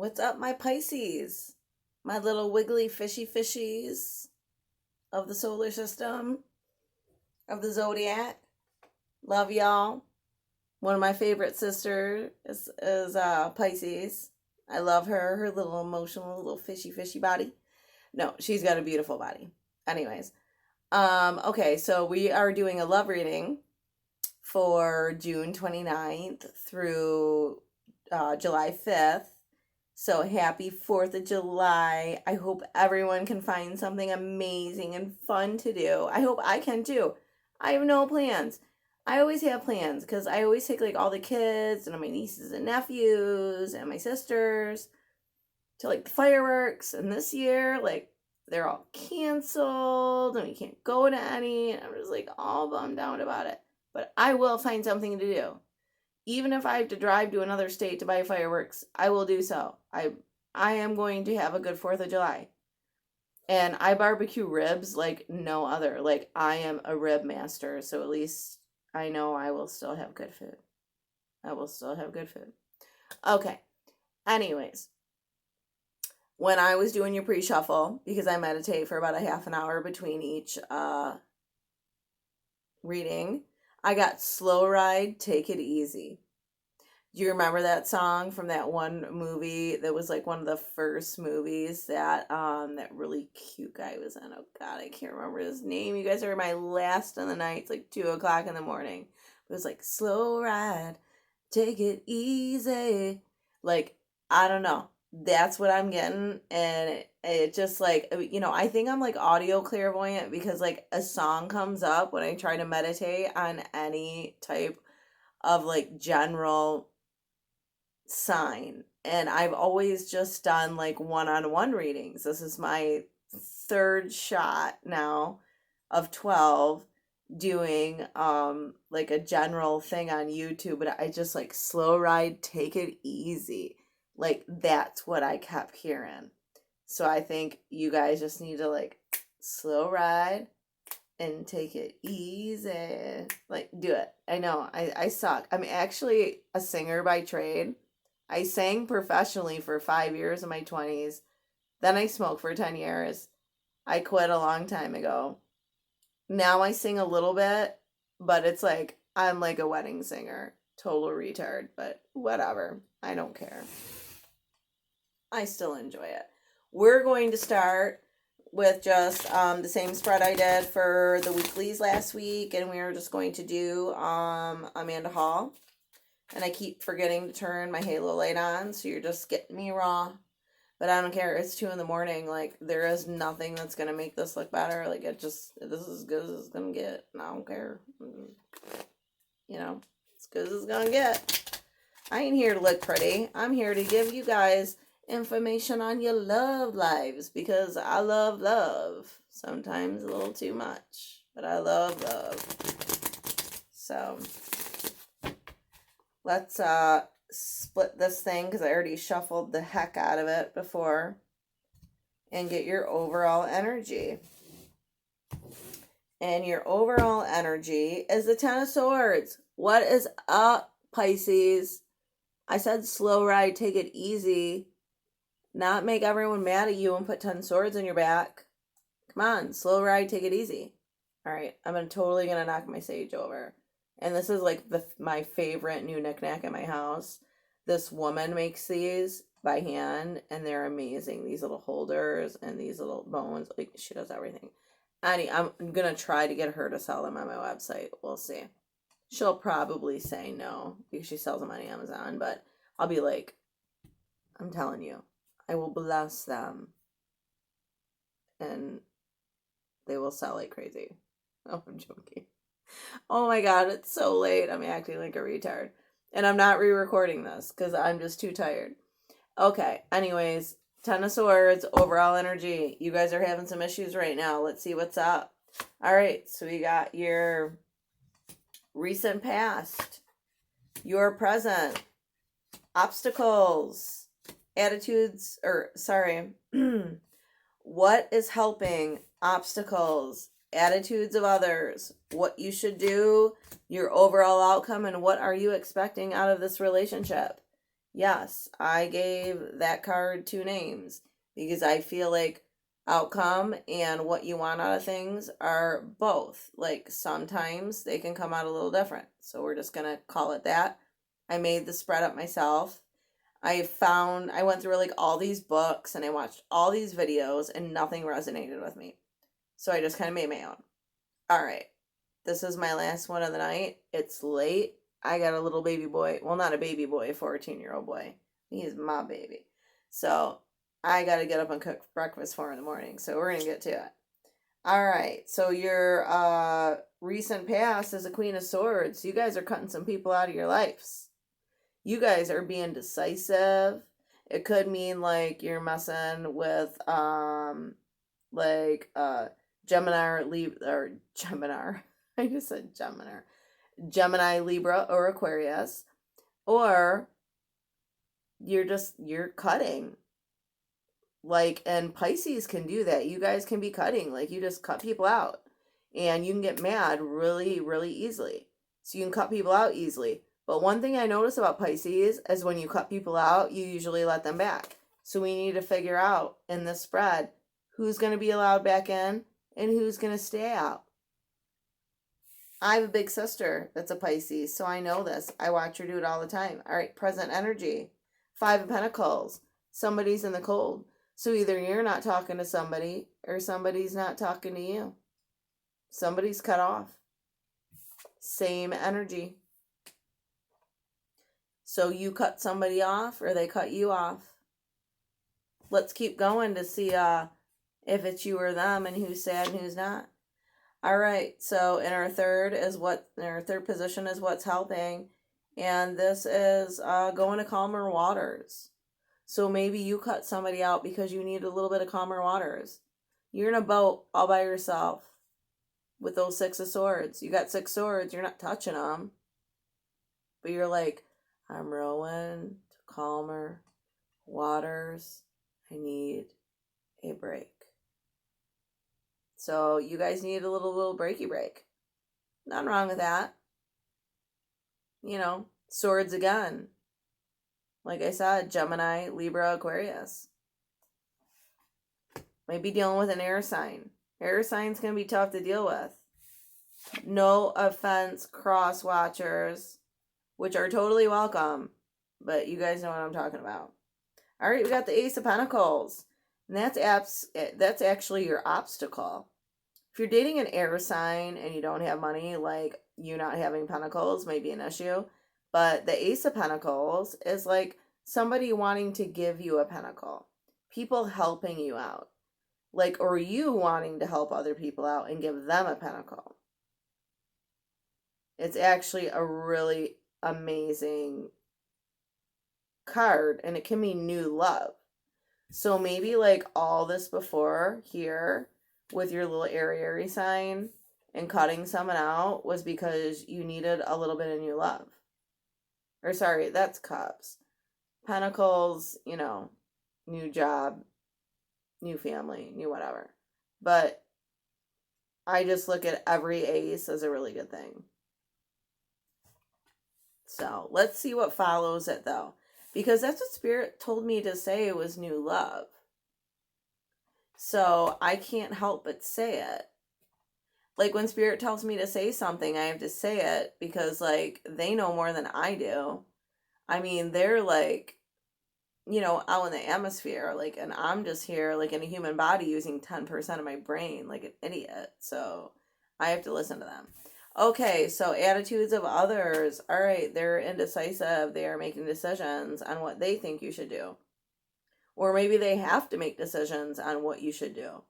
What's up, my Pisces? My little wiggly fishy fishies of the solar system, of the zodiac. Love y'all. One of my favorite sisters is Pisces. I love her, her little emotional, little fishy body. No, she's got a beautiful body. Anyways, okay, so we are doing a love reading for June 29th through July 5th. So happy 4th of July. I hope everyone can find something amazing and fun to do. I hope I can too. I have no plans. I always have plans because I always take like all the kids and my nieces and nephews and my sisters to like the fireworks. And this year, like, they're all canceled and we can't go to any. I'm just like all bummed out about it. But I will find something to do. Even if I have to drive to another state to buy fireworks, I will do so. I am going to have a good 4th of July. And I barbecue ribs like no other. Like, I am a rib master, so at least I know I will still have good food. I will still have good food. Okay. Anyways, when I was doing your pre-shuffle, because I meditate for about a half an hour between each reading, I got Slow Ride, Take It Easy. Do you remember that song from that one movie that was like one of the first movies that that really cute guy was in? Oh God, I can't remember his name. You guys are my last of the night. It's like 2:00 in the morning. It was like slow ride, take it easy. Like, I don't know. That's what I'm getting, and it just like, I think I'm like audio clairvoyant because like a song comes up when I try to meditate on any type of like general sign, and I've always just done like one-on-one readings. This is my third shot now of 12 doing like a general thing on YouTube, but I just like slow ride, take it easy. Like, that's what I kept hearing. So I think you guys just need to like slow ride and take it easy. Like, do it. I know I suck. I'm actually a singer by trade. I sang professionally for 5 years in my 20s. Then I smoked for 10 years. I quit a long time ago. Now I sing a little bit, but it's like I'm like a wedding singer. Total retard, but whatever. I don't care. I still enjoy it. We're going to start with just the same spread I did for the weeklies last week, and we are just going to do Amanda Hall. And I keep forgetting to turn my halo light on, so you're just getting me raw. But I don't care. It's 2 in the morning. Like, there is nothing that's gonna make this look better. Like, this is as good as it's gonna get. And I don't care. As good as it's gonna get. I ain't here to look pretty. I'm here to give you guys information on your love lives, because I love love. Sometimes a little too much, but I love love. So let's split this thing, because I already shuffled the heck out of it before, and get your overall energy. And your overall energy is the 10 of Swords. What is up, Pisces? I said slow ride, take it easy. Not make everyone mad at you and put 10 swords in your back. Come on, slow ride, take it easy. All right, I'm totally going to knock my sage over. And this is like my favorite new knickknack in my house. This woman makes these by hand, and they're amazing. These little holders and these little bones. Like, she does everything. I'm going to try to get her to sell them on my website. We'll see. She'll probably say no because she sells them on Amazon. But I'll be like, I'm telling you, I will bless them. And they will sell like crazy. Oh, I'm joking. Oh my God, it's so late. I'm acting like a retard. And I'm not re-recording this because I'm just too tired. Okay, anyways, 10 of Swords, overall energy. You guys are having some issues right now. Let's see what's up. All right, so we got your recent past, your present, obstacles, attitudes, what is helping, obstacles, attitudes of others, what you should do, your overall outcome, and what are you expecting out of this relationship. Yes, I gave that card two names because I feel like outcome and what you want out of things are both. Like sometimes they can come out a little different. So we're just going to call it that. I made the spread up myself. I went through like all these books and I watched all these videos and nothing resonated with me. So I just kind of made my own. All right. This is my last one of the night. It's late. I got a little baby boy. Well, not a baby boy, a 14-year-old boy. He's my baby. So I got to get up and cook breakfast for him in the morning. So we're going to get to it. All right. So your recent past is a Queen of Swords. You guys are cutting some people out of your lives. You guys are being decisive. It could mean like you're messing with like Gemini or Gemini. I just said Gemini. Gemini, Libra, or Aquarius. Or you're cutting. Like, and Pisces can do that. You guys can be cutting. Like, you just cut people out. And you can get mad really, really easily. So you can cut people out easily. But one thing I notice about Pisces is when you cut people out, you usually let them back. So we need to figure out in this spread who's going to be allowed back in and who's going to stay out. I have a big sister that's a Pisces, so I know this. I watch her do it all the time. All right, present energy. 5 of Pentacles. Somebody's in the cold. So either you're not talking to somebody or somebody's not talking to you. Somebody's cut off. Same energy. So you cut somebody off or they cut you off. Let's keep going to see if it's you or them and who's sad and who's not. All right, so in our third position is what's helping, and this is going to calmer waters. So maybe you cut somebody out because you need a little bit of calmer waters. You're in a boat all by yourself with those 6 of Swords. You got 6 swords, you're not touching them, but you're like, I'm rowing to calmer waters. I need a break. So you guys need a little breaky break. Nothing wrong with that. You know, swords again. Like I said, Gemini, Libra, Aquarius. Might be dealing with an air sign. Air sign's going to be tough to deal with. No offense, cross watchers, which are totally welcome. But you guys know what I'm talking about. All right, we got the Ace of Pentacles. And that's actually your obstacle. If you're dating an air sign and you don't have money, like you not having pentacles might be an issue. But the Ace of Pentacles is like somebody wanting to give you a pentacle. People helping you out. Like, or you wanting to help other people out and give them a pentacle. It's actually a really amazing card, and it can mean new love. So maybe like all this before here with your little airy sign and cutting someone out was because you needed a little bit of new love. Or sorry, that's Cups. Pentacles, you know, new job, new family, new whatever. But I just look at every ace as a really good thing. So let's see what follows it though. Because that's what Spirit told me to say was new love. So I can't help but say it. Like when Spirit tells me to say something, I have to say it because like they know more than I do. I mean, they're like, you know, out in the atmosphere, like, and I'm just here like in a human body using 10% of my brain like an idiot. So I have to listen to them. Okay, so attitudes of others. All right, they're indecisive. They are making decisions on what they think you should do. Or maybe they have to make decisions on what you should do.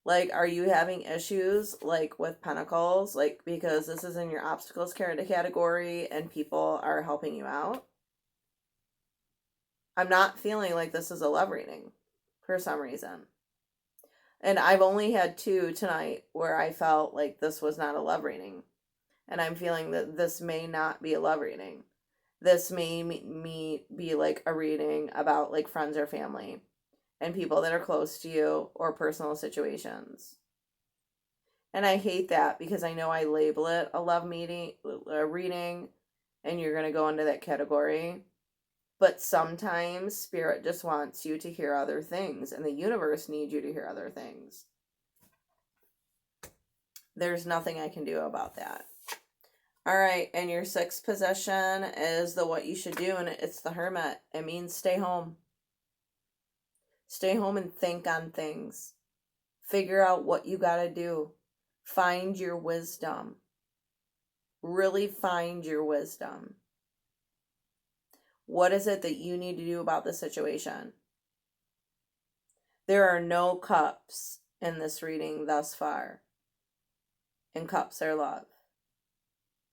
Like, are you having issues, like, with Pentacles? Like, because this is in your obstacles category and people are helping you out? I'm not feeling like this is a love reading for some reason. And I've only had 2 tonight where I felt like this was not a love reading. And I'm feeling that this may not be a love reading. This may be like a reading about like friends or family and people that are close to you or personal situations. And I hate that because I know I label it a love reading, and you're going to go into that category. But sometimes Spirit just wants you to hear other things, and the universe needs you to hear other things. There's nothing I can do about that. All right, and your sixth position is the what you should do, and it's the Hermit. It means stay home. Stay home and think on things. Figure out what you got to do. Find your wisdom. Really find your wisdom. What is it that you need to do about the situation? There are no cups in this reading thus far. And cups are love.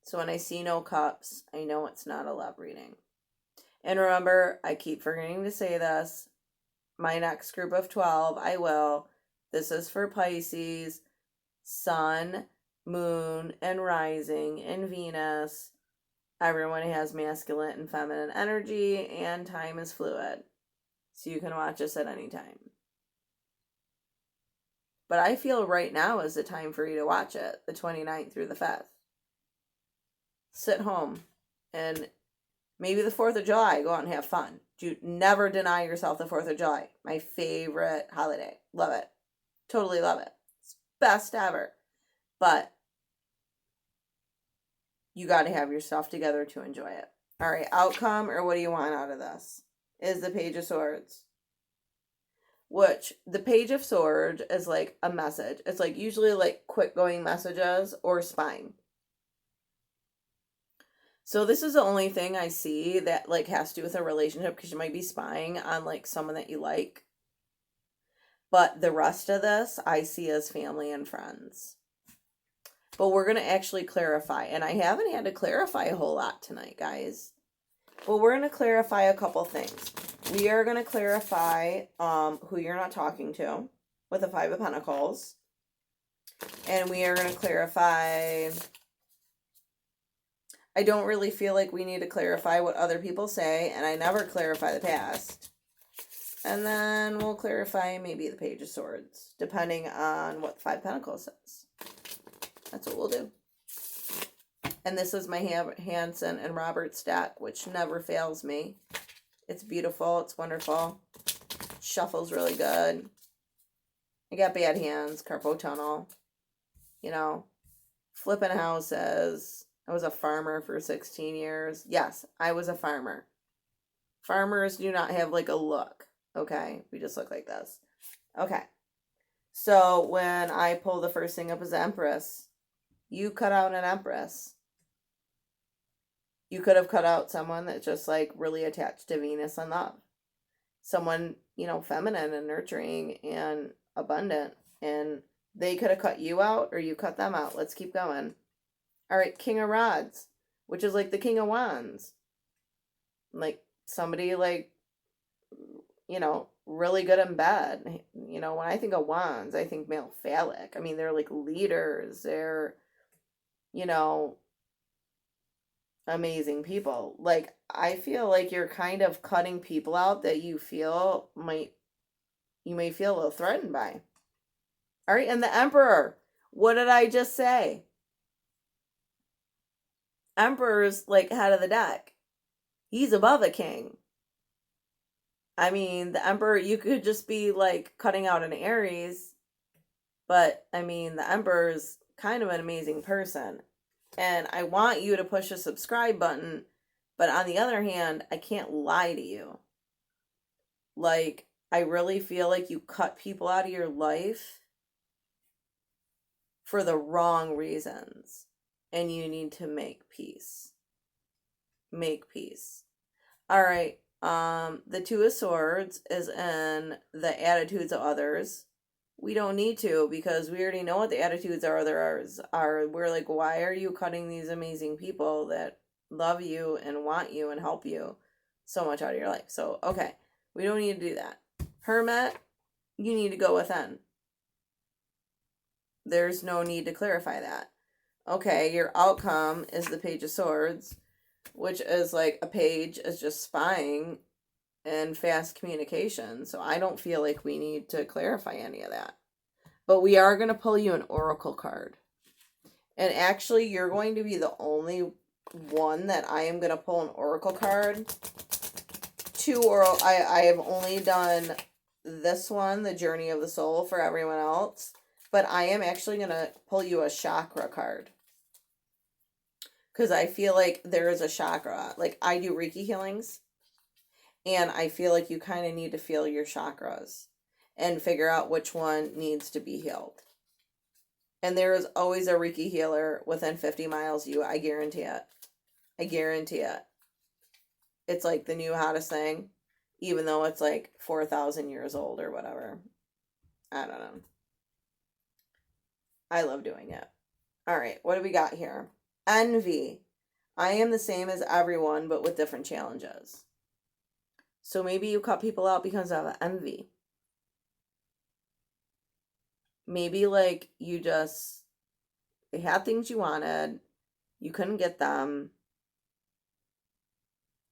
So when I see no cups, I know it's not a love reading. And remember, I keep forgetting to say this. My next group of 12, I will. This is for Pisces, Sun, Moon, and Rising, and Venus. Everyone has masculine and feminine energy, and time is fluid. So you can watch this at any time. But I feel right now is the time for you to watch it, the 29th through the 5th. Sit home, and maybe the 4th of July, go out and have fun. Do never deny yourself the 4th of July. My favorite holiday. Love it. Totally love it. It's best ever. But you got to have your stuff together to enjoy it. All right, outcome, or what do you want out of this, is the Page of Swords. Which, the Page of Swords is like a message. It's like usually like quick going messages or spying. So this is the only thing I see that like has to do with a relationship, because you might be spying on like someone that you like. But the rest of this I see as family and friends. But we're going to actually clarify. And I haven't had to clarify a whole lot tonight, guys. But we're going to clarify a couple things. We are going to clarify who you're not talking to with the 5 of Pentacles. And we are going to clarify... I don't really feel like we need to clarify what other people say, and I never clarify the past. And then we'll clarify maybe the Page of Swords, depending on what the 5 of Pentacles says. That's what we'll do. And this is my Hanson and Roberts deck, which never fails me. It's beautiful. It's wonderful. Shuffles really good. I got bad hands, carpal tunnel. You know, flipping houses. I was a farmer for 16 years. Yes, I was a farmer. Farmers do not have like a look. Okay, we just look like this. Okay. So when I pull the first thing up as Empress, you cut out an Empress. You could have cut out someone that's just like really attached to Venus and love. Someone, you know, feminine and nurturing and abundant. And they could have cut you out or you cut them out. Let's keep going. All right, King of Rods, which is like the King of Wands. Like somebody like, you know, really good in bed. You know, when I think of wands, I think male phallic. I mean, they're like leaders. They're, you know, amazing people. Like, I feel like you're kind of cutting people out that you feel you may feel a little threatened by. All right, and the Emperor. What did I just say? Emperor's like head of the deck. He's above a king. I mean, the Emperor, you could just be like cutting out an Aries, but I mean, the Emperor's kind of an amazing person. And I want you to push the subscribe button, but on the other hand, I can't lie to you. Like, I really feel like you cut people out of your life for the wrong reasons. And you need to make peace. Make peace. All right. The 2 of Swords is in the attitudes of others. We don't need to, because we already know what the attitudes of others are. We're like, why are you cutting these amazing people that love you and want you and help you so much out of your life? So, okay. We don't need to do that. Hermit, you need to go within. There's no need to clarify that. Okay, your outcome is the Page of Swords, which is like a page is just spying and fast communication. So I don't feel like we need to clarify any of that. But we are going to pull you an oracle card. And actually, you're going to be the only one that I am going to pull an oracle card. 2 oral. I have only done this one, the Journey of the Soul, for everyone else. But I am actually going to pull you a chakra card. Because I feel like there is a chakra. Like, I do Reiki healings. And I feel like you kind of need to feel your chakras. And figure out which one needs to be healed. And there is always a Reiki healer within 50 miles of you. I guarantee it. I guarantee it. It's like the new hottest thing. Even though it's like 4,000 years old or whatever. I don't know. I love doing it. All right, what do we got here? Envy. I am the same as everyone, but with different challenges. So maybe you cut people out because of envy. Maybe like you just, they had things you wanted, you couldn't get them,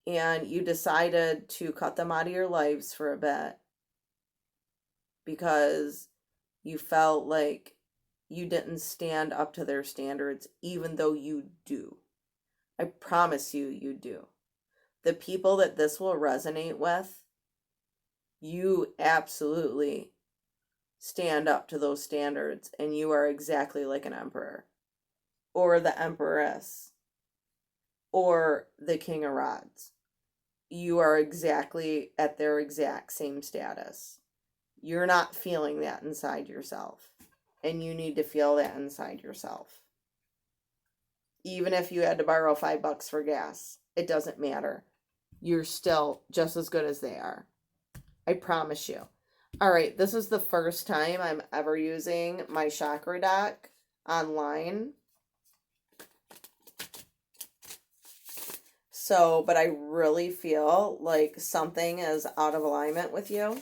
and you decided to cut them out of your lives for a bit because you felt like you didn't stand up to their standards, even though you do. I promise you, you do. The people that this will resonate with, you absolutely stand up to those standards, and you are exactly like an emperor, or the empress, or the king of rods. You are exactly at their exact same status. You're not feeling that inside yourself. And you need to feel that inside yourself. Even if you had to borrow $5 for gas, it doesn't matter. You're still just as good as they are. I promise you. All right, this is the first time I'm ever using my chakra deck online. So, but I really feel like something is out of alignment with you.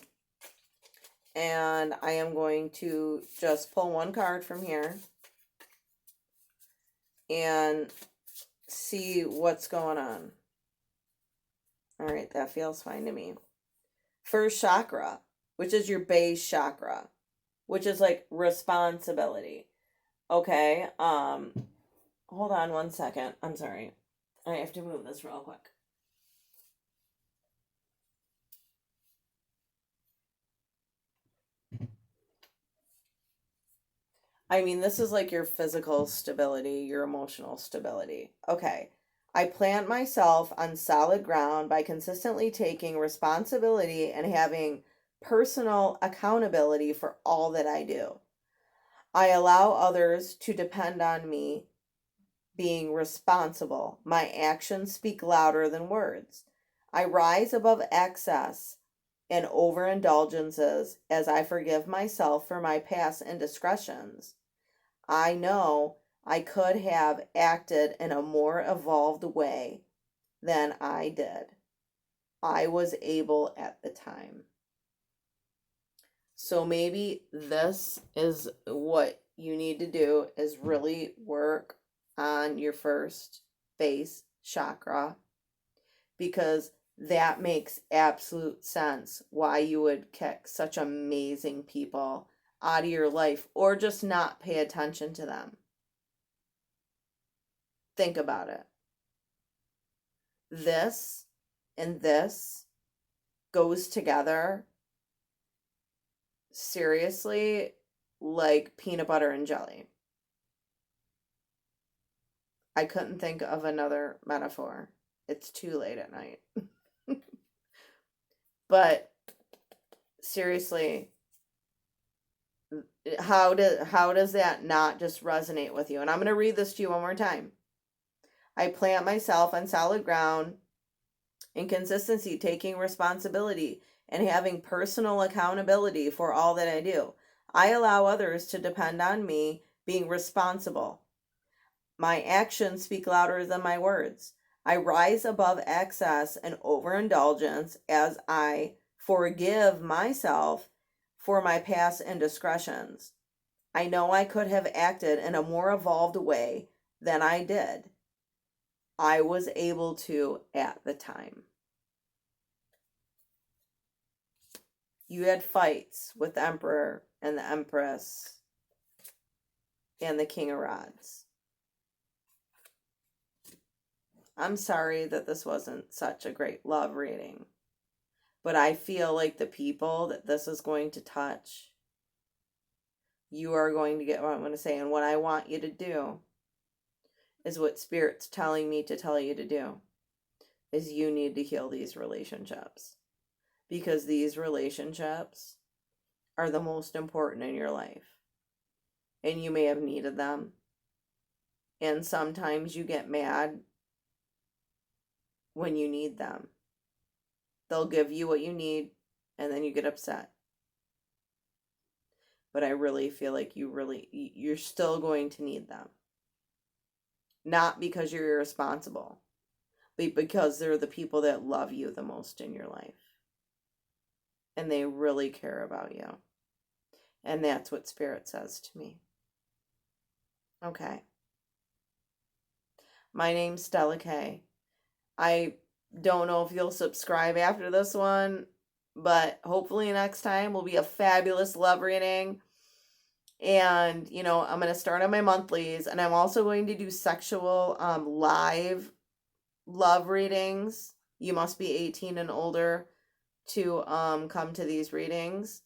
And I am going to just pull one card from here and see what's going on. All right, that feels fine to me. First chakra, which is your base chakra, which is like responsibility. Okay, hold on one second. I'm sorry. I have to move this real quick. I mean, this is like your physical stability, your emotional stability. Okay. I plant myself on solid ground by consistently taking responsibility and having personal accountability for all that I do. I allow others to depend on me being responsible. My actions speak louder than words. I rise above excess and overindulgences as I forgive myself for my past indiscretions. I know I could have acted in a more evolved way than I did. I was able at the time. So maybe this is what you need to do, is really work on your first base chakra, because that makes absolute sense why you would kick such amazing people out of your life or just not pay attention to them. Think about it. This and this goes together seriously like peanut butter and jelly. I couldn't think of another metaphor. It's too late at night. But seriously, how does that not just resonate with you? And I'm going to read this to you one more time. I plant myself on solid ground in consistency, taking responsibility and having personal accountability for all that I do. I allow others to depend on me being responsible. My actions speak louder than my words. I rise above excess and overindulgence as I forgive myself for my past indiscretions. I know I could have acted in a more evolved way than I did. I was able to at the time. You had fights with the Emperor and the Empress and the King of Rods. I'm sorry that this wasn't such a great love reading. But I feel like the people that this is going to touch, you are going to get what I'm going to say. And what I want you to do is what Spirit's telling me to tell you to do, is you need to heal these relationships. Because these relationships are the most important in your life. And you may have needed them. And sometimes you get mad when you need them. They'll give you what you need, and then you get upset. But I really feel like you're still going to need them. Not because you're irresponsible, but because they're the people that love you the most in your life. And they really care about you. And that's what Spirit says to me. Okay. My name's Stella K. I don't know if you'll subscribe after this one, but hopefully next time will be a fabulous love reading. And, I'm going to start on my monthlies, and I'm also going to do sexual live love readings. You must be 18 and older to come to these readings.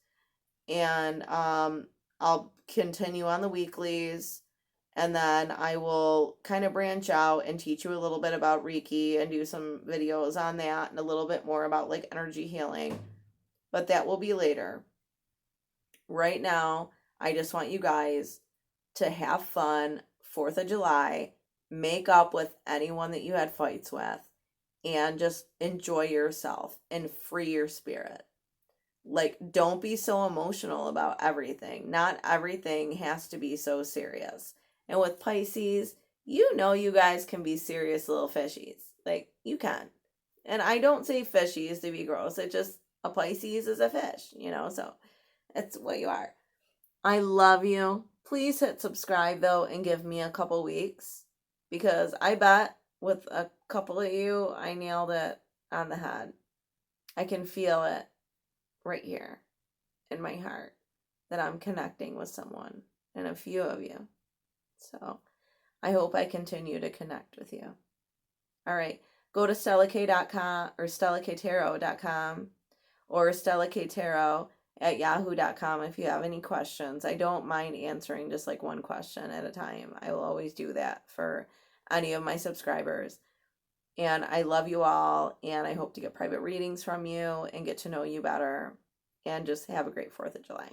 And I'll continue on the weeklies. And then I will kind of branch out and teach you a little bit about Reiki and do some videos on that and a little bit more about like energy healing. But that will be later. Right now, I just want you guys to have fun 4th of July, make up with anyone that you had fights with, and just enjoy yourself and free your spirit. Like, don't be so emotional about everything. Not everything has to be so serious. And with Pisces, you guys can be serious little fishies. Like, you can. And I don't say fishies to be gross. It just, a Pisces is a fish, so it's what you are. I love you. Please hit subscribe, though, and give me a couple weeks. Because I bet with a couple of you, I nailed it on the head. I can feel it right here in my heart that I'm connecting with someone, and a few of you. So I hope I continue to connect with you. All right. Go to StellaK.com or StellaKtarot.com or StellaKtarot@yahoo.com if you have any questions. I don't mind answering just like one question at a time. I will always do that for any of my subscribers. And I love you all, and I hope to get private readings from you and get to know you better, and just have a great 4th of July.